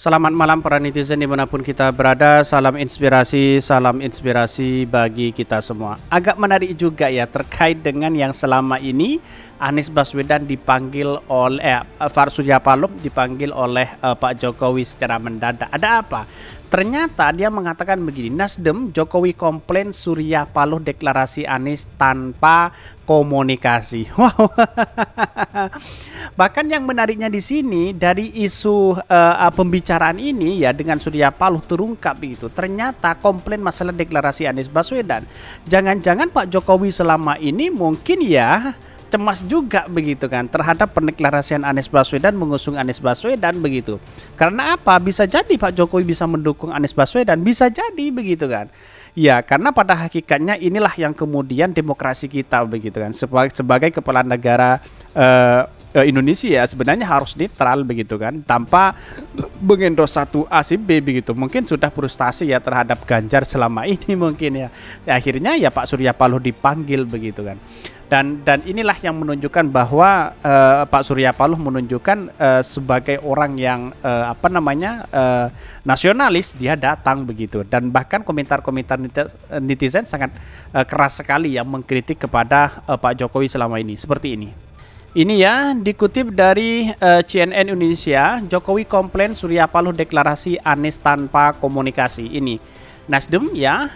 Selamat malam para netizen dimanapun kita berada. Salam inspirasi bagi kita semua. Agak menarik juga ya terkait dengan yang selama ini Anies Baswedan dipanggil oleh Surya Paloh dipanggil oleh Pak Jokowi secara mendadak. Ada apa? Ternyata dia mengatakan begini, Nasdem Jokowi komplain Surya Paloh deklarasi Anies tanpa komunikasi. Wow. Bahkan yang menariknya di sini dari isu pembicaraan ini ya dengan Surya Paloh terungkap begitu. Ternyata komplain masalah deklarasi Anies Baswedan. Jangan-jangan Pak Jokowi selama ini mungkin ya cemas juga begitu kan terhadap pendeklarasian Anies Baswedan mengusung Anies Baswedan begitu. Karena apa? Bisa jadi Pak Jokowi bisa mendukung Anies Baswedan, bisa jadi begitu kan. Ya, karena pada hakikatnya inilah yang kemudian demokrasi kita begitu kan. Sebagai kepala negara Indonesia ya sebenarnya harus netral begitu kan, tanpa mengendos satu A si B begitu. Mungkin sudah frustasi ya terhadap Ganjar selama ini mungkin ya. Akhirnya ya Pak Surya Paloh dipanggil begitu kan. Dan inilah yang menunjukkan bahwa Pak Surya Paloh menunjukkan sebagai orang yang nasionalis, dia datang begitu. Dan bahkan komentar-komentar netizen sangat keras sekali yang mengkritik kepada Pak Jokowi selama ini. Seperti ini. Ini ya dikutip dari CNN Indonesia, Jokowi komplain Surya Paloh deklarasi Anies tanpa komunikasi. Ini Nasdem ya,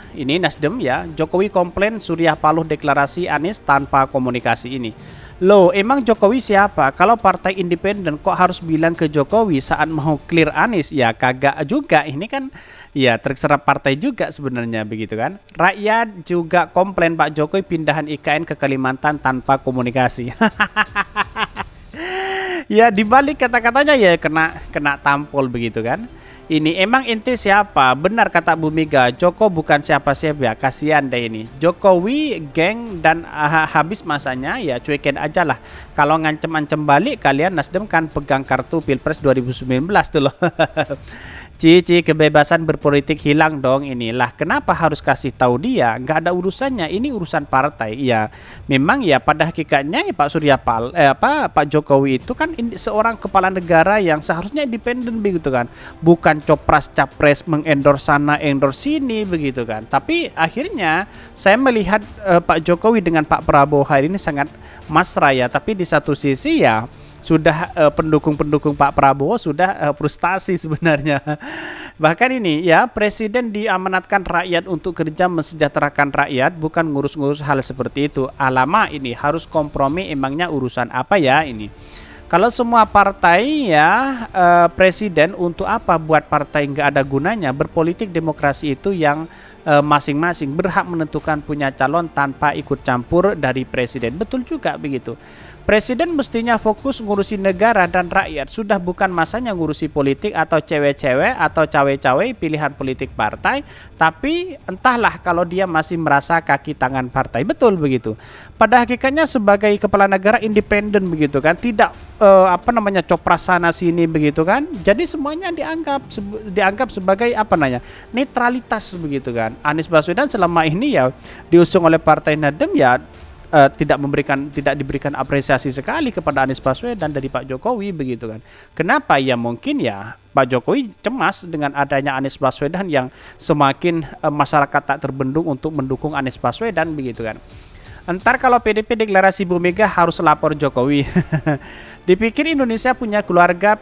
Jokowi komplain Surya Paloh deklarasi Anies tanpa komunikasi ini. Loh, emang Jokowi siapa? Kalau partai independen kok harus bilang ke Jokowi saat mau clear Anies? Ya kagak juga, ini kan ya terserah partai juga sebenarnya begitu kan. Rakyat juga komplain Pak Jokowi pindahan IKN ke Kalimantan tanpa komunikasi. Ya dibalik kata-katanya ya kena tampol begitu kan. Ini emang ente siapa? Benar kata Bu Mega, Joko bukan siapa-siapa. Kasihan deh ini. Jokowi geng dan habis masanya ya cuekin aja lah. Kalau ngancem-ancem balik kalian Nasdem kan pegang kartu Pilpres 2019 tuh loh. Cici kebebasan berpolitik hilang dong inilah. Kenapa harus kasih tahu dia? Nggak ada urusannya. Ini urusan partai. Ya, memang ya pada hakikatnya ya, Pak Jokowi itu kan seorang kepala negara yang seharusnya independen begitu kan. Bukan copras capres mengendorse sana endorse sini begitu kan. Tapi akhirnya saya melihat Pak Jokowi dengan Pak Prabowo hari ini sangat mesra ya. Tapi di satu sisi ya sudah pendukung-pendukung Pak Prabowo sudah frustasi sebenarnya. Bahkan ini ya presiden diamanatkan rakyat untuk kerja mensejahterakan rakyat, bukan ngurus-ngurus hal seperti itu. Alamak ini harus kompromi, emangnya urusan apa ya ini? Kalau semua partai ya presiden untuk apa buat partai nggak ada gunanya? Berpolitik demokrasi itu yang masing-masing berhak menentukan punya calon tanpa ikut campur dari presiden. Betul juga begitu. Presiden mestinya fokus ngurusi negara dan rakyat. Sudah bukan masanya ngurusi politik atau cewek-cewek atau cawe-cawe pilihan politik partai. Tapi entahlah kalau dia masih merasa kaki tangan partai. Betul begitu. Pada hakikatnya sebagai kepala negara independen begitu kan. Tidak copras sana sini begitu kan. Jadi semuanya dianggap sebagai netralitas begitu kan. Anies Baswedan selama ini ya diusung oleh Partai Nasdem ya tidak diberikan apresiasi sekali kepada Anies Baswedan dari Pak Jokowi begitu kan. Kenapa? Ya mungkin ya Pak Jokowi cemas dengan adanya Anies Baswedan yang semakin masyarakat tak terbendung untuk mendukung Anies Baswedan begitu kan. Entar kalau PDP deklarasi Bu Mega harus lapor Jokowi. Dipikir Indonesia punya keluarga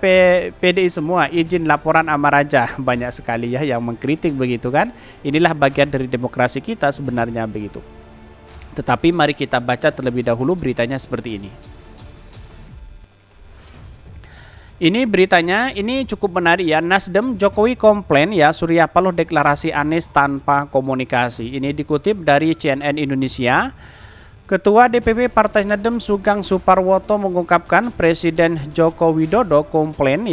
PDI semua, izin laporan sama raja. Banyak sekali ya yang mengkritik begitu kan. Inilah bagian dari demokrasi kita sebenarnya begitu. Tetapi mari kita baca terlebih dahulu beritanya seperti ini. Ini beritanya, ini cukup menarik ya. Nasdem Jokowi komplain ya Surya Paloh deklarasi Anies tanpa komunikasi. Ini dikutip dari CNN Indonesia. Ketua DPP Partai Nasdem Sugeng Suparwoto mengungkapkan Presiden Joko Widodo komplain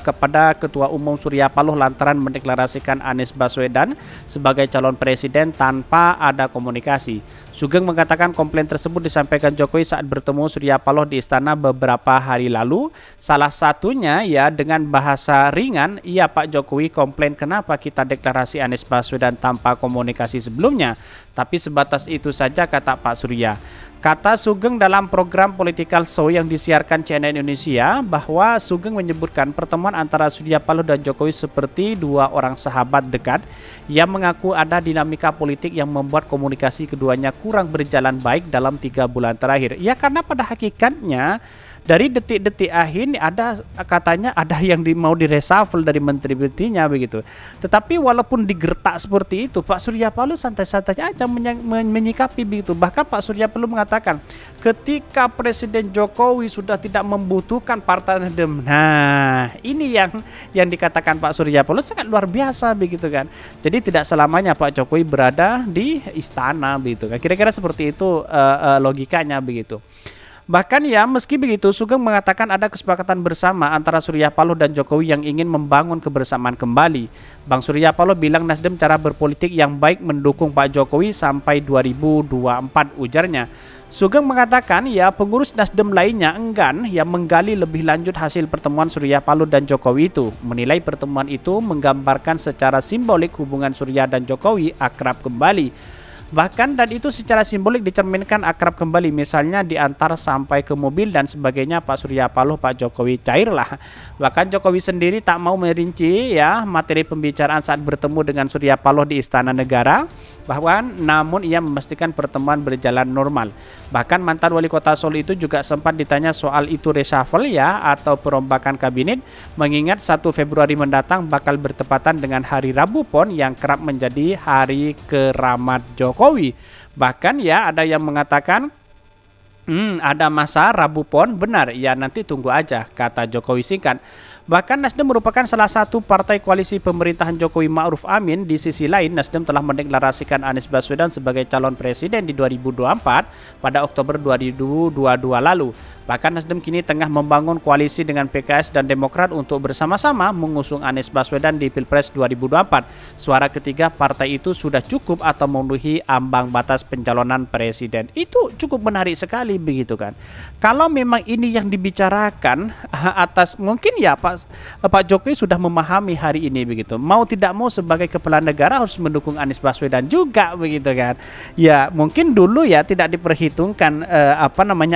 kepada Ketua Umum Surya Paloh lantaran mendeklarasikan Anies Baswedan sebagai calon presiden tanpa ada komunikasi. Sugeng mengatakan komplain tersebut disampaikan Jokowi saat bertemu Surya Paloh di istana beberapa hari lalu. Salah satunya ya dengan bahasa ringan, iya Pak Jokowi komplain kenapa kita deklarasi Anies Baswedan tanpa komunikasi sebelumnya. Tapi sebatas itu begitu saja, kata Pak Surya. Kata Sugeng dalam program Political Show yang disiarkan CNN Indonesia bahwa Sugeng menyebutkan pertemuan antara Surya Paloh dan Jokowi seperti dua orang sahabat dekat yang mengaku ada dinamika politik yang membuat komunikasi keduanya kurang berjalan baik dalam 3 bulan terakhir. Ya karena pada hakikatnya dari detik-detik akhir ini ada katanya ada yang mau direshuffle dari menteri-menterinya begitu. Tetapi walaupun digertak seperti itu, Pak Surya Paloh santai-santai aja menyikapi begitu. Bahkan Pak Surya Paloh mengatakan ketika Presiden Jokowi sudah tidak membutuhkan Partai Nasdem. Nah, ini yang dikatakan Pak Surya Paloh sangat luar biasa begitu kan. Jadi tidak selamanya Pak Jokowi berada di istana begitu kan. Kira-kira seperti itu logikanya begitu. Bahkan ya meski begitu Sugeng mengatakan ada kesepakatan bersama antara Surya Paloh dan Jokowi yang ingin membangun kebersamaan kembali. Bang Surya Paloh bilang Nasdem cara berpolitik yang baik mendukung Pak Jokowi sampai 2024 ujarnya. Sugeng mengatakan ya pengurus Nasdem lainnya enggan yang menggali lebih lanjut hasil pertemuan Surya Paloh dan Jokowi itu. Menilai pertemuan itu menggambarkan secara simbolik hubungan Surya dan Jokowi akrab kembali. Bahkan dan itu secara simbolik dicerminkan akrab kembali, misalnya diantar sampai ke mobil dan sebagainya Pak Surya Paloh, Pak Jokowi cairlah. Bahkan Jokowi sendiri tak mau merinci ya materi pembicaraan saat bertemu dengan Surya Paloh di Istana Negara, bahwa namun ia memastikan pertemuan berjalan normal. Bahkan mantan wali kota Solo itu juga sempat ditanya soal itu reshuffle ya atau perombakan kabinet, mengingat 1 Februari mendatang bakal bertepatan dengan hari Rabu Pon yang kerap menjadi hari keramat Jokowi. Bahkan ya ada yang mengatakan ada masa Rabu Pon, benar ya nanti tunggu aja, kata Jokowi singkat. Bahkan Nasdem merupakan salah satu partai koalisi pemerintahan Jokowi Ma'ruf Amin. Di sisi lain, Nasdem telah mendeklarasikan Anies Baswedan sebagai calon presiden di 2024 pada Oktober 2022 lalu. Bahkan Nasdem kini tengah membangun koalisi dengan PKS dan Demokrat untuk bersama-sama mengusung Anies Baswedan di Pilpres 2024. Suara ketiga partai itu sudah cukup atau memenuhi ambang batas pencalonan presiden. Itu cukup menarik sekali begitu kan. Kalau memang ini yang dibicarakan atas mungkin ya Pak Jokowi sudah memahami hari ini begitu. Mau tidak mau sebagai kepala negara harus mendukung Anies Baswedan juga begitu kan. Ya mungkin dulu ya tidak diperhitungkan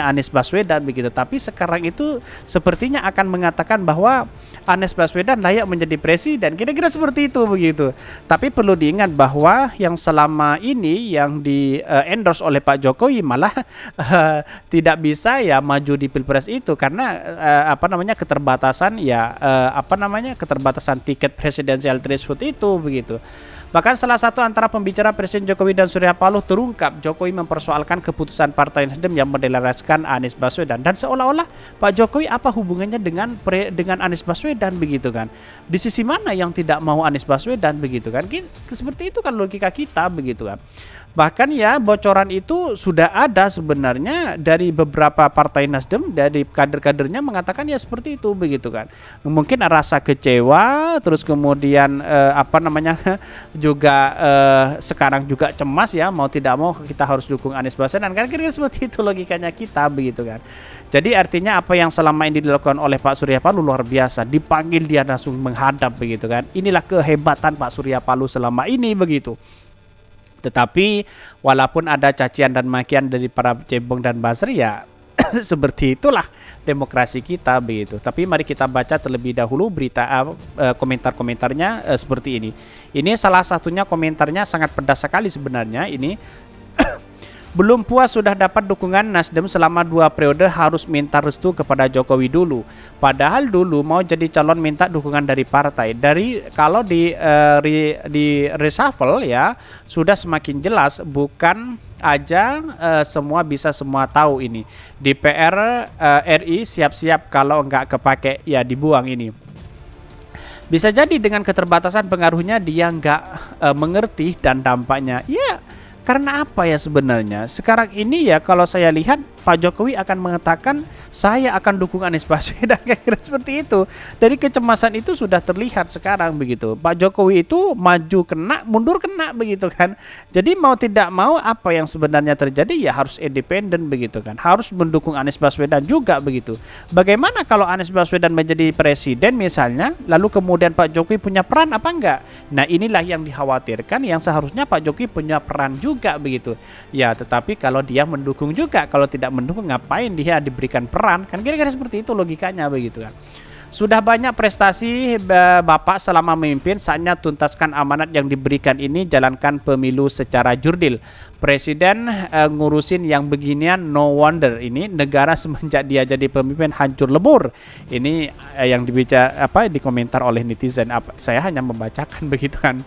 Anies Baswedan begitu. Tapi sekarang itu sepertinya akan mengatakan bahwa Anies Baswedan layak menjadi presiden. Kira-kira seperti itu begitu. Tapi perlu diingat bahwa yang selama ini yang di endorse oleh Pak Jokowi malah tidak bisa ya maju di Pilpres itu karena keterbatasan ya keterbatasan tiket presidensial threshold itu begitu. Bahkan salah satu antara pembicara Presiden Jokowi dan Surya Paloh terungkap Jokowi mempersoalkan keputusan Partai Nasdem yang mendeklarasikan Anies Baswedan, dan seolah-olah Pak Jokowi apa hubungannya dengan Anies Baswedan begitu kan. Di sisi mana yang tidak mau Anies Baswedan begitu kan. Seperti itu kan logika kita begitu kan. Bahkan ya bocoran itu sudah ada sebenarnya dari beberapa partai Nasdem, dari kader-kadernya mengatakan ya seperti itu begitu kan. Mungkin rasa kecewa, terus kemudian juga sekarang juga cemas ya, mau tidak mau kita harus dukung Anies Baswedan kan, kira-kira seperti itu logikanya kita begitu kan. Jadi artinya apa yang selama ini dilakukan oleh Pak Surya Paloh luar biasa, dipanggil dia langsung menghadap begitu kan. Inilah kehebatan Pak Surya Paloh selama ini begitu. Tetapi walaupun ada cacian dan makian dari para cebong dan buzzer ya seperti itulah demokrasi kita begitu. Tapi mari kita baca terlebih dahulu berita komentar-komentarnya seperti ini. Ini salah satunya komentarnya sangat pedas sekali sebenarnya ini. Belum puas sudah dapat dukungan Nasdem selama 2 periode harus minta restu kepada Jokowi dulu. Padahal dulu mau jadi calon minta dukungan dari partai. Kalau di reshuffle ya sudah semakin jelas, bukan aja semua bisa semua tahu ini. DPR RI siap-siap kalau nggak kepake ya dibuang ini. Bisa jadi dengan keterbatasan pengaruhnya dia nggak mengerti dan dampaknya ya. Karena apa ya sebenarnya? Sekarang ini ya kalau saya lihat Pak Jokowi akan mengatakan saya akan dukung Anies Baswedan, kira-kira seperti itu. Dari kecemasan itu sudah terlihat sekarang begitu. Pak Jokowi itu maju kena, mundur kena begitu kan. Jadi mau tidak mau apa yang sebenarnya terjadi ya harus independen begitu kan. Harus mendukung Anies Baswedan juga begitu. Bagaimana kalau Anies Baswedan menjadi presiden misalnya, lalu kemudian Pak Jokowi punya peran apa enggak? Nah, inilah yang dikhawatirkan, yang seharusnya Pak Jokowi punya peran juga begitu. Ya, tetapi kalau dia mendukung juga, kalau tidak mendukung ngapain dia diberikan peran? Kan kira-kira seperti itu logikanya begitu kan. Sudah banyak prestasi Bapak selama memimpin, saatnya tuntaskan amanat yang diberikan ini, jalankan pemilu secara jurdil. Presiden ngurusin yang beginian, no wonder ini negara semenjak dia jadi pemimpin hancur lebur. Ini yang dikomentar oleh netizen. Saya hanya membacakan begitu kan.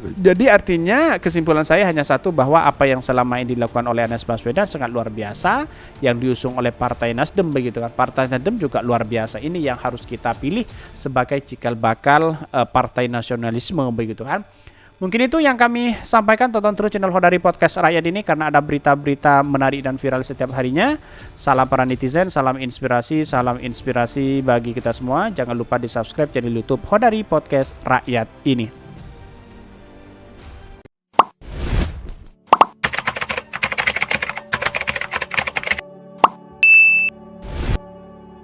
Jadi artinya kesimpulan saya hanya satu, bahwa apa yang selama ini dilakukan oleh Anies Baswedan sangat luar biasa, yang diusung oleh Partai Nasdem begitu kan. Partai Nasdem juga luar biasa. Ini yang harus kita pilih sebagai cikal bakal partai nasionalisme begitu kan. Mungkin itu yang kami sampaikan. Tonton terus channel Hodari Podcast Rakyat ini karena ada berita-berita menarik dan viral setiap harinya. Salam para netizen, salam inspirasi bagi kita semua. Jangan lupa di subscribe channel YouTube Hodari Podcast Rakyat ini.